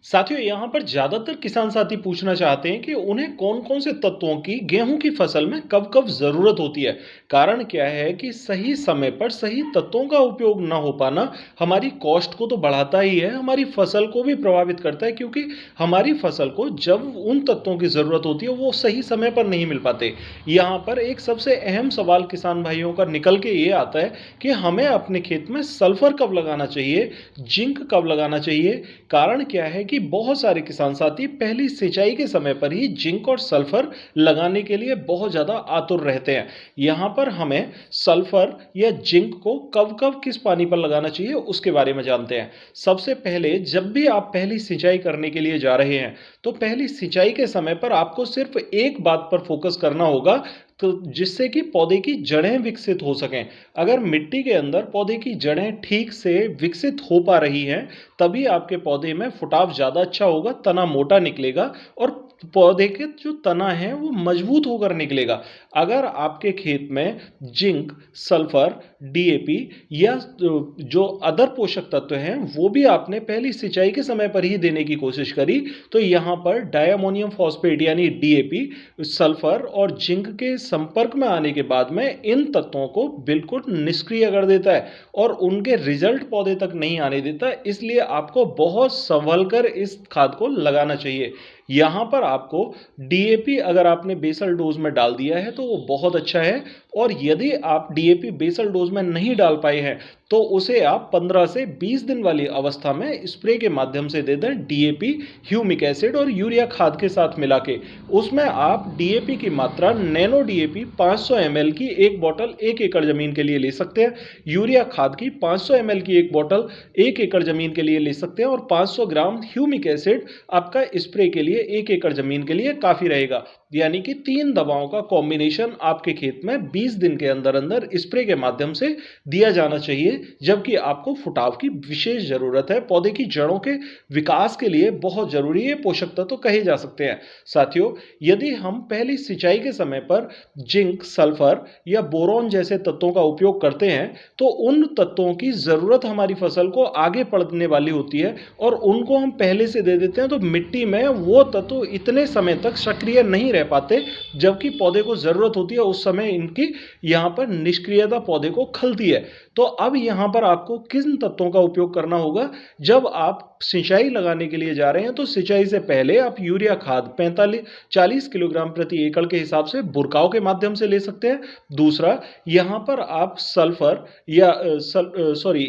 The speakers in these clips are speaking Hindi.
साथियों, यहाँ पर ज़्यादातर किसान साथी पूछना चाहते हैं कि उन्हें कौन-कौन से तत्वों की गेहूँ की फसल में कब-कब ज़रूरत होती है। कारण क्या है कि सही समय पर सही तत्वों का उपयोग ना हो पाना हमारी कॉस्ट को तो बढ़ाता ही है, हमारी फसल को भी प्रभावित करता है क्योंकि हमारी फसल को जब उन तत्वों की ज़रूरत होती है, वो सही समय पर नहीं मिल पाते। यहाँ पर एक सबसे अहम सवाल किसान भाइयों का निकल के ये आता है कि हमें अपने खेत में सल्फ़र कब लगाना चाहिए, जिंक कब लगाना चाहिए। कारण क्या है कि बहुत सारे किसान साथी पहली सिंचाई के समय पर ही जिंक और सल्फर लगाने के लिए बहुत ज़्यादा आतुर रहते हैं। यहाँ पर हमें सल्फर या जिंक को कब कब किस पानी पर लगाना चाहिए उसके बारे में जानते हैं। सबसे पहले जब भी आप पहली सिंचाई करने के लिए जा रहे हैं तो पहली सिंचाई के समय पर आपको सिर्फ एक बात पर फोकस करना होगा, तो जिससे कि पौधे की जड़ें विकसित हो सकें। अगर मिट्टी के अंदर पौधे की जड़ें ठीक से विकसित हो पा रही हैं, तभी आपके पौधे में फुटाव ज़्यादा अच्छा होगा, तना मोटा निकलेगा और पौधे के जो तना है वो मजबूत होकर निकलेगा। अगर आपके खेत में जिंक, सल्फर, डीएपी या जो अदर पोषक तत्व हैं वो भी आपने पहली सिंचाई के समय पर ही देने की कोशिश करी, तो यहाँ पर डायमोनियम फॉस्फेट यानी डीएपी, सल्फर और जिंक के संपर्क में आने के बाद में इन तत्वों को बिल्कुल निष्क्रिय कर देता है और उनके रिजल्ट पौधे तक नहीं आने देता। इसलिए आपको बहुत संभल कर इस खाद को लगाना चाहिए। यहाँ पर आपको डीएपी अगर आपने बेसल डोज में डाल दिया है तो वो बहुत अच्छा है, और यदि आप डीएपी बेसल डोज में नहीं डाल पाए हैं तो उसे आप 15 से 20 दिन वाली अवस्था में स्प्रे के माध्यम से दे दें। डीएपी, ह्यूमिक एसिड और यूरिया खाद के साथ मिला के उसमें आप डीएपी की मात्रा नैनो डीएपी 500 एमएल की एक बोतल 1 एकड़ जमीन के लिए ले सकते हैं। यूरिया खाद की 500 एमएल की एक बोतल 1 एकड़ जमीन के लिए ले सकते हैं, और 500 ग्राम ह्यूमिक एसिड आपका स्प्रे के लिए 1 एकड़ जमीन के लिए काफ़ी रहेगा। यानी कि 3 दवाओं का कॉम्बिनेशन आपके खेत में 20 दिन के अंदर अंदर स्प्रे के माध्यम से दिया जाना चाहिए, जबकि आपको फुटाव की विशेष ज़रूरत है। पौधे की जड़ों के विकास के लिए बहुत ज़रूरी ये पोषक तत्व कहे जा सकते हैं। साथियों, यदि हम पहली सिंचाई के समय पर जिंक, सल्फर या बोरॉन जैसे तत्वों का उपयोग करते हैं तो उन तत्वों की ज़रूरत हमारी फसल को आगे पड़ने वाली होती है, और उनको हम पहले से दे देते हैं तो मिट्टी में वो तत्व इतने समय तक सक्रिय नहीं रह पाते, जबकि पौधे को ज़रूरत होती है उस समय इनकी यहाँ पर निष्क्रियता पौधे को खलती है। तो अब यहाँ पर आपको किन तत्वों का उपयोग करना होगा? जब आप सिंचाई लगाने के लिए जा रहे हैं तो सिंचाई से पहले आप यूरिया खाद 45-40 किलोग्राम प्रति एकड़ के हिसाब से बुरकाव के माध्यम से ले सकते हैं। दूसरा, यहाँ पर आप सल्फर या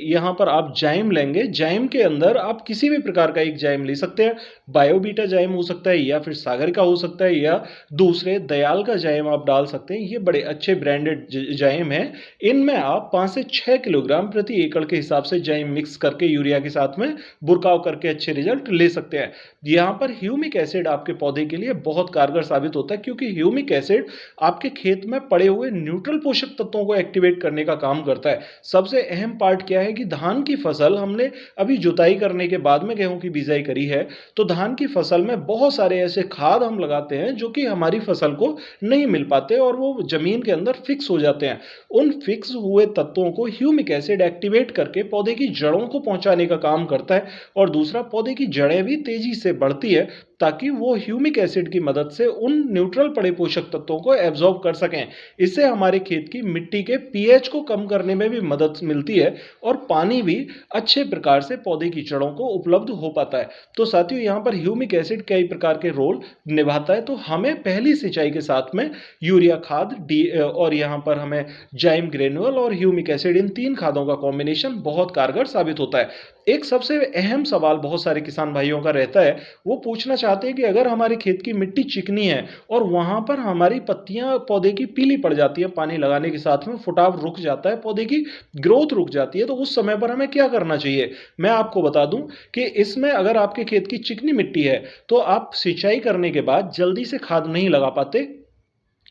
यहाँ पर आप जाइम लेंगे। जाइम के अंदर आप किसी भी प्रकार का एक जाइम ले सकते हैं। बायोबीटा जाइम हो सकता है या फिर सागर का हो सकता है, या दूसरे दयाल का जाइम आप डाल सकते हैं। ये बड़े अच्छे ब्रांडेड जाइम हैं। इनमें आप 5 से 6 किलोग्राम प्रति एकड़ के हिसाब से जाइम मिक्स करके यूरिया के साथ में बुरकाव करके अच्छे रिजल्ट ले सकते हैं। यहाँ पर ह्यूमिक एसिड आपके पौधे के लिए बहुत कारगर साबित होता है, क्योंकि ह्यूमिक एसिड आपके खेत में पड़े हुए न्यूट्रल पोषक तत्वों को एक्टिवेट करने का काम करता है। सबसे अहम पार्ट क्या है कि धान की फसल हमने अभी जुताई करने के बाद में गेहूं की बिजाई करी है, तो धान की फसल में बहुत सारे ऐसे खाद हम लगाते हैं जो कि हमारी फसल को नहीं मिल पाते और वो जमीन के अंदर फिक्स हो जाते हैं। उन फिक्स हुए तत्वों को ह्यूमिक एसिड एक्टिवेट करके पौधे की जड़ों को पहुंचाने का काम करता है, और दूसरा, पौधे की जड़ें भी तेजी से बढ़ती है ताकि वो ह्यूमिक एसिड की मदद से उन न्यूट्रल पड़े पोषक तत्वों को एब्जॉर्ब कर सकें। इससे हमारे खेत की मिट्टी के पीएच को कम करने में भी मदद मिलती है, और पानी भी अच्छे प्रकार से पौधे की जड़ों को उपलब्ध हो पाता है। तो साथियों, यहाँ पर ह्यूमिक एसिड कई प्रकार के रोल निभाता है, तो हमें पहली सिंचाई के साथ में यूरिया खाद और यहाँ पर हमें जाइम ग्रेनुअल और ह्यूमिक एसिड, इन 3 खादों का कॉम्बिनेशन बहुत कारगर साबित होता है। एक सबसे अहम सवाल बहुत सारे किसान भाइयों का रहता है, वो पूछना चाहते हैं कि अगर हमारे खेत की मिट्टी चिकनी है और वहां पर हमारी पत्तियां पौधे की पीली पड़ जाती है, पानी लगाने के साथ में फुटाव रुक जाता है, पौधे की ग्रोथ रुक जाती है, तो उस समय पर हमें क्या करना चाहिए? मैं आपको बता दूं कि इसमें अगर आपके खेत की चिकनी मिट्टी है तो आप सिंचाई करने के बाद जल्दी से खाद नहीं लगा पाते।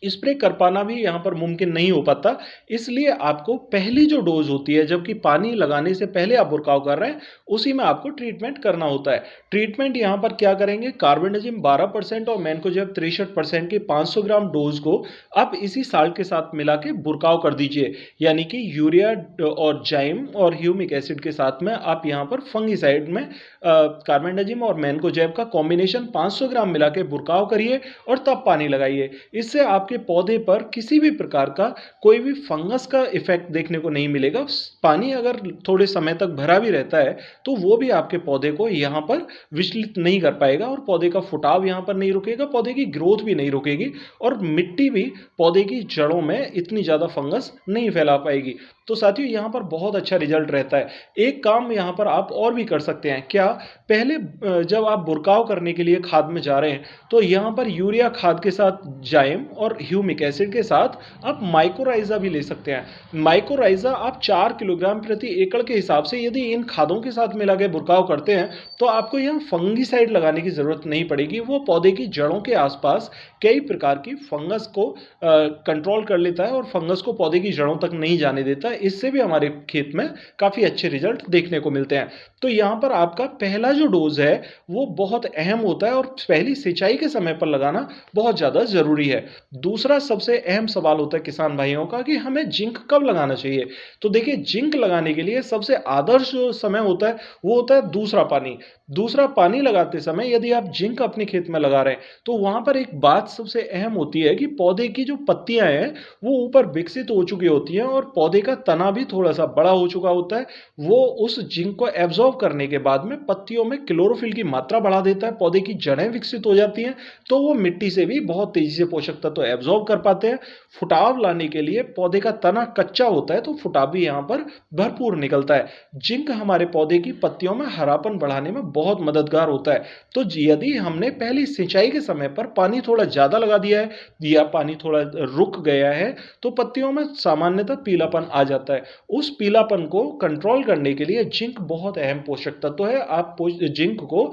स्प्रे कर पाना भी यहाँ पर मुमकिन नहीं हो पाता। इसलिए आपको पहली जो डोज़ होती है, जबकि पानी लगाने से पहले आप बुरकाव कर रहे हैं, उसी में आपको ट्रीटमेंट करना होता है। ट्रीटमेंट यहाँ पर क्या करेंगे, कार्बेंडाजिम 12% और मैनकोजेब 63% की 500 ग्राम डोज़ को आप इसी साल्ट के साथ मिला के बुरकाव कर दीजिए। यानी कि यूरिया और जाइम और ह्यूमिक एसिड के साथ में आप यहाँ पर फंगिसाइड में कार्बेंडाजिम और मैनकोजेब का कॉम्बिनेशन 500 ग्राम मिला के बुरकाव करिए और तब पानी लगाइए। इससे आपके पौधे पर किसी भी प्रकार का कोई भी फंगस का इफेक्ट देखने को नहीं मिलेगा। पानी अगर थोड़े समय तक भरा भी रहता है तो वो भी आपके पौधे को यहाँ पर विचलित नहीं कर पाएगा और पौधे का फुटाव यहाँ पर नहीं रुकेगा, पौधे की ग्रोथ भी नहीं रुकेगी और मिट्टी भी पौधे की जड़ों में इतनी ज़्यादा फंगस नहीं फैला पाएगी। तो साथियों, यहाँ पर बहुत अच्छा रिजल्ट रहता है। एक काम यहाँ पर आप और भी कर सकते हैं। क्या, पहले जब आप बुरकाव करने के लिए खाद में जा रहे हैं तो यहाँ पर यूरिया खाद के साथ जाइम और ह्यूमिक एसिड के साथ आप माइकोराइजा भी ले सकते हैं। माइकोराइजा आप 4 किलोग्राम प्रति एकड़ के हिसाब से यदि इन खादों के साथ मिला के बुरकाव करते हैं तो आपको यहाँ फंगिसाइड लगाने की ज़रूरत नहीं पड़ेगी। वो पौधे की जड़ों के आसपास कई प्रकार की फंगस को कंट्रोल कर लेता है और फंगस को पौधे की जड़ों तक नहीं जाने देता। इससे भी हमारे खेत में काफ़ी अच्छे रिजल्ट देखने को मिलते हैं। तो यहाँ पर आपका पहला जो डोज है वो बहुत अहम होता है और पहली सिंचाई के समय पर लगाना बहुत ज़्यादा ज़रूरी है। दूसरा सबसे अहम सवाल होता है किसान भाइयों का कि हमें जिंक कब लगाना चाहिए। तो देखिए, जिंक लगाने के लिए सबसे आदर्श जो समय होता है वो होता है दूसरा पानी। दूसरा पानी लगाते समय यदि आप जिंक अपने खेत में लगा रहे हैं तो वहाँ पर एक बात सबसे अहम होती है कि पौधे की जो पत्तियां हैं वो ऊपर विकसित हो चुकी होती हैं और पौधे का तना भी थोड़ा सा बड़ा हो चुका होता है। वो उस जिंक को एब्जॉर्ब करने के बाद में पत्तियों में क्लोरोफिल की मात्रा बढ़ा देता है, पौधे की जड़ें विकसित हो जाती हैं, तो वो मिट्टी से भी बहुत तेजी से पोषक तत्व एब्जॉर्ब कर पाते हैं। फुटाव लाने के लिए पौधे का तना कच्चा होता है तो फुटाव भी यहाँ पर भरपूर निकलता है। जिंक हमारे पौधे की पत्तियों में हरापन बढ़ाने में बहुत मददगार होता है। तो यदि हमने पहली सिंचाई के समय पर पानी थोड़ा ज्यादा लगा दिया है या पानी थोड़ा रुक गया है तो पत्तियों में सामान्यतः पीलापन आ जाता है। उस पीलापन को कंट्रोल करने के लिए जिंक बहुत अहम पोषक तत्व है। आप जिंक को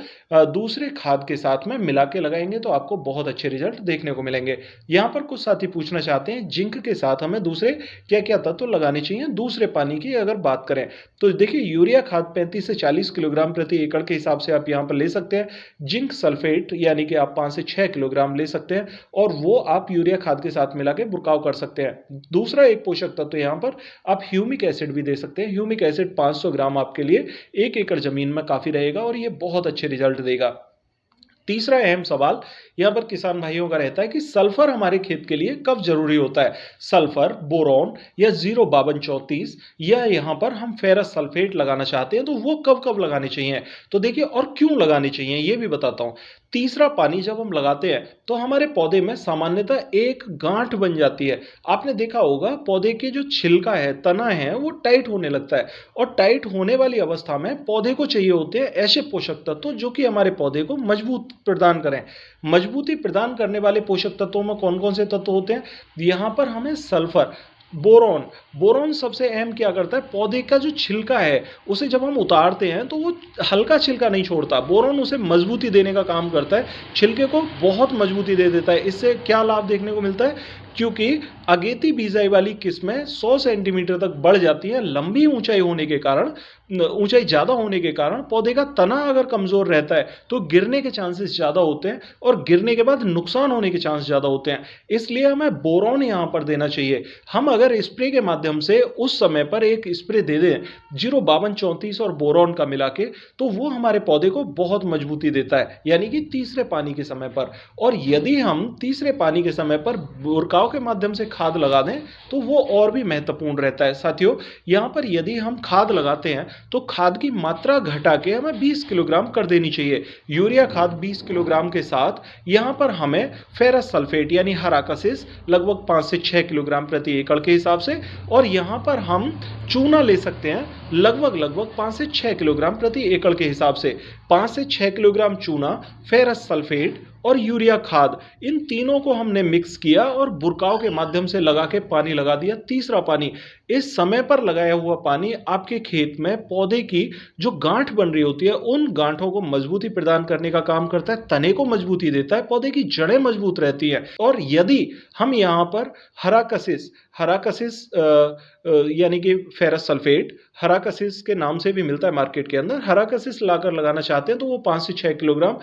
दूसरे खाद के साथ में मिला के लगाएंगे तो आपको बहुत अच्छे रिजल्ट देखने को मिलेंगे। यहाँ पर कुछ साथी पूछना चाहते हैं जिंक के साथ हमें दूसरे क्या क्या तत्व लगाने चाहिए दूसरे पानी की अगर बात करें तो देखिए, यूरिया खाद 35 से 40 किलोग्राम प्रति एकड़ के हिसाब से आप यहाँ पर ले सकते हैं। जिंक सल्फेट यानी कि आप 5 से 6 किलोग्राम ले सकते हैं और वो आप यूरिया खाद के साथ मिला के बुरकाव कर सकते हैं। दूसरा एक पोषक तत्व यहाँ पर आप ह्यूमिक एसिड भी दे सकते हैं। ह्यूमिक एसिड 500 ग्राम आपके लिए 1 एकड़ जमीन में काफी रहेगा और ये बहुत अच्छे रिजल्ट देगा। तीसरा अहम सवाल यहाँ पर किसान भाइयों का रहता है कि सल्फर हमारे खेत के लिए कब जरूरी होता है। सल्फर, बोरॉन या 05234 या यहाँ पर हम फेरस सल्फेट लगाना चाहते हैं तो वो कब कब लगाने चाहिए। तो देखिए, और क्यों लगाने चाहिए ये भी बताता हूँ। तीसरा पानी जब हम लगाते हैं तो हमारे पौधे में सामान्यतः एक गांठ बन जाती है। आपने देखा होगा पौधे के जो छिलका है, तना है, वो टाइट होने लगता है और टाइट होने वाली अवस्था में पौधे को चाहिए होते हैं ऐसे पोषक तत्व जो कि हमारे पौधे को मजबूत प्रदान करें। मजबूती प्रदान करने वाले पोषक तत्वों में कौन कौन से तत्व होते हैं। यहाँ पर हमें सल्फर, बोरॉन, बोरॉन सबसे अहम क्या करता है, पौधे का जो छिलका है उसे जब हम उतारते हैं तो वो हल्का छिलका नहीं छोड़ता, बोरॉन उसे मजबूती देने का काम करता है, छिलके को बहुत मजबूती दे देता है। इससे क्या लाभ देखने को मिलता है, क्योंकि अगेती बीजाई वाली किस्में 100 सेंटीमीटर तक बढ़ जाती हैं। लंबी ऊंचाई होने के कारण, ऊंचाई ज़्यादा होने के कारण पौधे का तना अगर कमज़ोर रहता है तो गिरने के चांसेस ज़्यादा होते हैं और गिरने के बाद नुकसान होने के चांस ज़्यादा होते हैं। इसलिए हमें बोरॉन यहाँ पर देना चाहिए। हम अगर स्प्रे के माध्यम से उस समय पर एक स्प्रे दे दें 05234 और बोरॉन का मिला के तो वो हमारे पौधे को बहुत मजबूती देता है, यानी कि तीसरे पानी के समय पर। और यदि हम तीसरे पानी के समय पर बुरकाव के माध्यम से खाद लगा दें तो वो और भी महत्वपूर्ण रहता है। साथियों, यहाँ पर यदि हम खाद लगाते हैं तो खाद की मात्रा घटा के हमें 20 किलोग्राम कर देनी चाहिए। यूरिया खाद 20 किलोग्राम के साथ यहाँ पर हमें फेरस सल्फेट यानी हराकसिस लगभग 5 से 6 किलोग्राम प्रति एकड़ के हिसाब से, और यहाँ पर हम चूना ले सकते हैं लगभग 5 से 6 किलोग्राम प्रति एकड़ के हिसाब से। 5 से 6 किलोग्राम चूना, फेरस सल्फेट और यूरिया खाद, इन तीनों को हमने मिक्स किया और बुरकाव के माध्यम से लगा के पानी लगा दिया। तीसरा पानी, इस समय पर लगाया हुआ पानी आपके खेत में पौधे की जो गांठ बन रही होती है, उन गांठों को मजबूती प्रदान करने का काम करता है, तने को मजबूती देता है, पौधे की जड़ें मजबूत रहती हैं। और यदि हम यहाँ पर हरा कसिस, हरा कसिस यानी कि फेरस सल्फेट, हरा कसिस के नाम से भी मिलता है मार्केट के अंदर, हरा कसिस लाकर लगाना चाहते हैं तो वो 5 से 6 किलोग्राम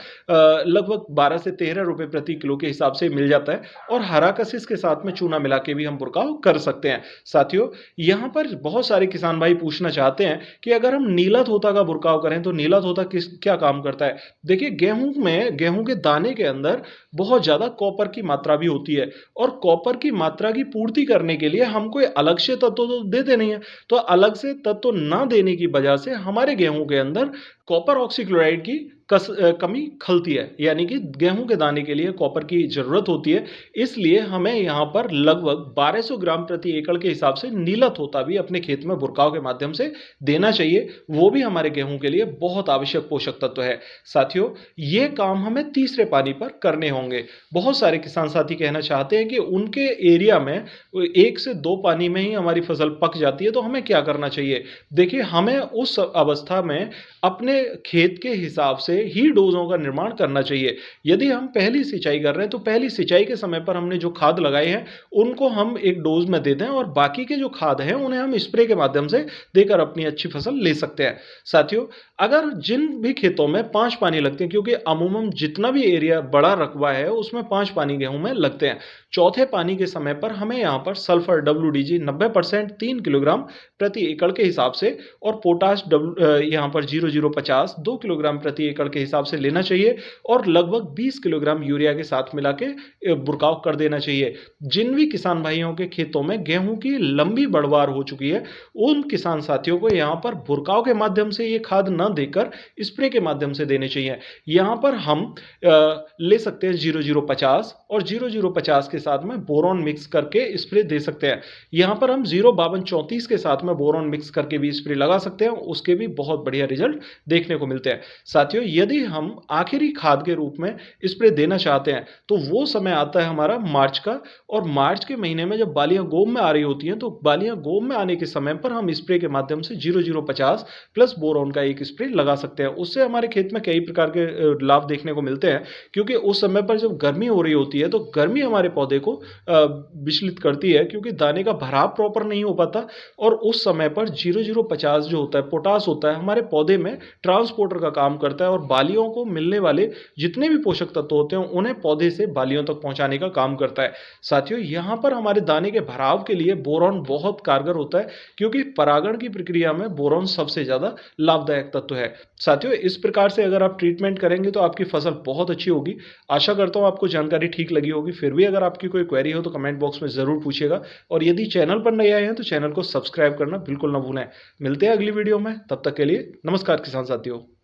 लगभग 12 से 13 रुपए प्रति किलो के हिसाब से मिल जाता है। और हरा कसिस के साथ में चूना मिला के भी हम बुरकाव कर सकते हैं। साथियों, यहाँ पर बहुत सारे किसान भाई पूछना चाहते हैं कि अगर हम नीला तोता का बुरकाव करें तो नीला तोता क्या काम करता है। देखिए, गेहूं के दाने के अंदर बहुत ज्यादा कॉपर की मात्रा भी होती है, और कॉपर की मात्रा की पूर्ति करने के लिए हम कोई अलग से तत्व तो देते नहीं है। तो अलग से तत्व ना देने की वजह से हमारे गेहूं के अंदर कॉपर ऑक्सीक्लोराइड की कमी खलती है, यानी कि गेहूं के दाने के लिए कॉपर की जरूरत होती है। इसलिए हमें यहां पर लगभग 1200 ग्राम प्रति एकड़ के हिसाब से नीला तोता भी अपने खेत में बुरकाव के माध्यम से देना चाहिए। वो भी हमारे गेहूं के लिए बहुत आवश्यक पोषक तत्व है। साथियों, ये काम हमें तीसरे पानी पर करने होंगे। बहुत सारे किसान साथी कहना चाहते हैं कि उनके एरिया में 1 से 2 पानी में ही हमारी फसल पक जाती है, तो हमें क्या करना चाहिए। देखिए, हमें उस अवस्था में अपने खेत के हिसाब से ही डोजों का निर्माण करना चाहिए। यदि हम पहली सिंचाई कर रहे हैं तो पहली सिंचाई के समय पर हमने जो खाद लगाए हैं उनको हम एक डोज में दे दें, और बाकी के जो खाद हैं उन्हें हम स्प्रे के माध्यम से देकर अपनी अच्छी फसल ले सकते हैं। साथियों, अगर जिन भी खेतों में 5 पानी लगते हैं, क्योंकि अमूमन जितना भी एरिया बड़ा रकबा है उसमें 5 पानी गेहूं में लगते हैं, चौथे पानी के समय पर हमें यहाँ पर सल्फर WDG 90% 3 किलोग्राम प्रति एकड़ के हिसाब से, और पोटाश यहाँ पर 0050 2 किलोग्राम प्रति एकड़ के हिसाब से लेना चाहिए, और लगभग 20 किलोग्राम यूरिया के साथ मिला के बुरकाव कर देना चाहिए। जिन भी किसान भाइयों के खेतों में गेहूं की लंबी बढ़वार हो चुकी है, उन किसान साथियों को यहाँ पर बुरकाव के माध्यम से ये खाद न देकर स्प्रे के माध्यम से देने चाहिए। यहाँ पर हम ले सकते हैं 0050, और 0050 के साथ में बोरॉन मिक्स करके स्प्रे दे सकते हैं। यहाँ पर हम 05234 के साथ में बोरॉन मिक्स करके भी स्प्रे लगा सकते हैं, उसके भी बहुत बढ़िया रिजल्ट देखने को मिलते हैं। साथियों, यदि हम आखिरी खाद के रूप में स्प्रे देना चाहते हैं तो वो समय आता है हमारा मार्च का, और मार्च के महीने में जब बालियां गोम में आ रही होती हैं तो बालियां गोम में आने के समय पर हम स्प्रे के माध्यम से 0050 प्लस बोरॉन का एक स्प्रे लगा सकते हैं। उससे हमारे खेत में कई प्रकार के लाभ देखने को मिलते हैं, क्योंकि उस समय पर जब गर्मी हो रही होती है तो गर्मी हमारे पौधे को विचलित करती है, क्योंकि दाने का भराव प्रॉपर नहीं हो पाता, और उस समय पर 0050 जो होता है, पोटास होता है, हमारे पौधे में ट्रांसपोर्टर का काम करता है, और बालियों को मिलने वाले जितने भी पोषक तत्व होते हैं उन्हें पौधे से बालियों तक पहुंचाने का काम करता है। साथियों, यहाँ पर हमारे दाने के भराव के लिए बोरॉन बहुत कारगर होता है, क्योंकि परागण की प्रक्रिया में बोरॉन सबसे ज्यादा लाभदायक तत्व है। साथियों, इस प्रकार से अगर आप ट्रीटमेंट करेंगे तो आपकी फसल बहुत अच्छी होगी। आशा करता हूँ आपको जानकारी ठीक लगी होगी। फिर भी अगर आपकी कोई क्वेरी हो तो कमेंट बॉक्स में जरूर पूछिएगा, और यदि चैनल पर नए आए हैं तो चैनल को सब्सक्राइब करना बिल्कुल ना भूलें। मिलते हैं अगली वीडियो में, तब तक के लिए नमस्कार किसान साथियों।